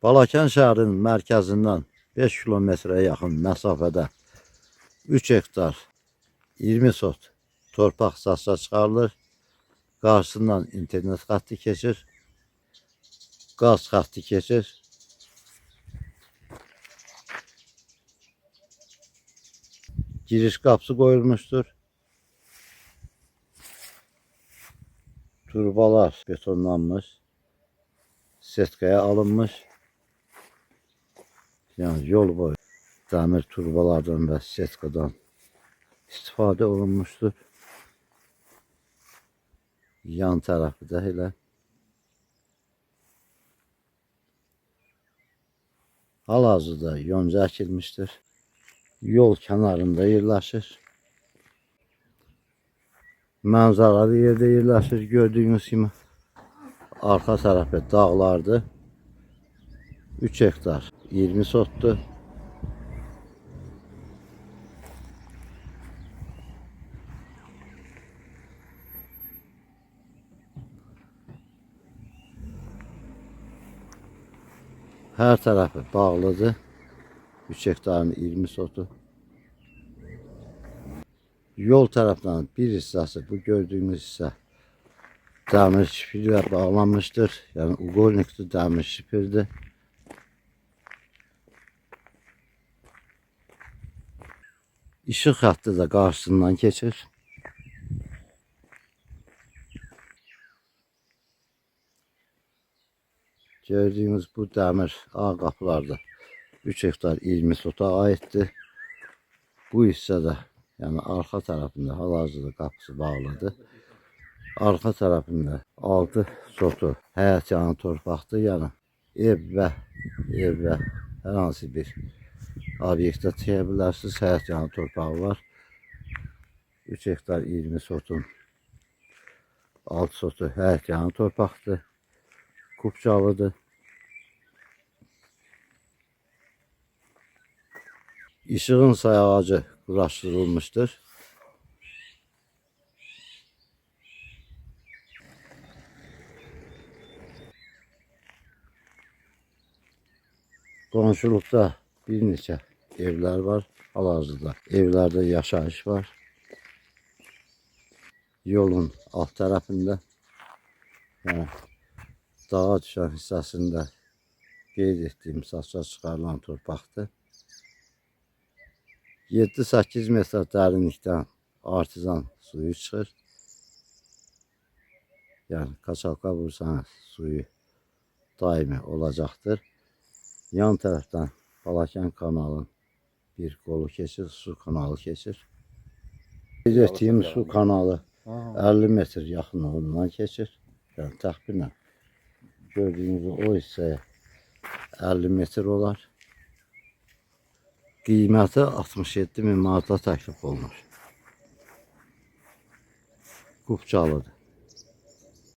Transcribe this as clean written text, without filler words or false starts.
Balakən şəhərinin mərkəzindən 5 kilometrə yaxın məsafədə 3 hektar 20 sot torpaq satışa çıxarılır. Qarşısından internet xətti keçir, qaz xətti keçir. Giriş qapısı qoyulmuşdur. Turbalar betonlanmış, setkaya alınmış. Yani yol boyu dəmir turbalardan və setkadan istifadə olunmuşdur. Yan tərəfi də elə. Hal-hazırda yonca əkilmişdir. Yol kənarında yerləşir. Mənzaralı yerdə yerləşir. Gördüyünüz kimi arxa tərəfi dağlardır. 3 hektar 20 sotdur. Hər tərəfi bağlıdır. 3 hektarın 20 sotu. Yol tərəfindən bir hissəsi, bu gördüyünüz hissə dəmir şifirlə bağlanmışdır. Yəni uqolnikli dəmir şifirdir. İşıq xətti də qarşısından keçir. Gördüyünüz bu dəmir ağ qapılarda 3 hektar 20 sota aiddir. Bu hissədə, yəni arxa tərəfində hal-hazırda qapısı bağlıdır. Arxa tərəfində 6 sotu həyət yanı torpaqdır. Yəni ev və hər hansı bir obyektə tikə bilərsiniz. Həyət yanı torpağı var. 3 hektar 20 sotun 6 sotu həyət yanı torpaqdır. Kupçalıdır. İşığın sayağacı quraşdırılmışdır. Qonşuluqda bir neçə evlər var. Hal-hazırda evlərdə yaşayış var. Yolun alt tərəfində, yəni dağa düşən hissəsində qeyd etdiyim satışa çıxarılan torpaqdır. 7-8 metr dərinlikdən artizan suyu çıxır. Yəni kaçalka vursanız suyu daimi olacaqdır. Yan tərəfdən Balakən kanalın bir qolu keçir, su kanalı keçir. Qeyd etdiyim su kanalı 50 metr yaxınlığından keçir. Yəni təxminən gördüyünüz o hissəyə 50 metr olar. Qiyməti 67.000 manata təklif olunur. Kupçalıdır.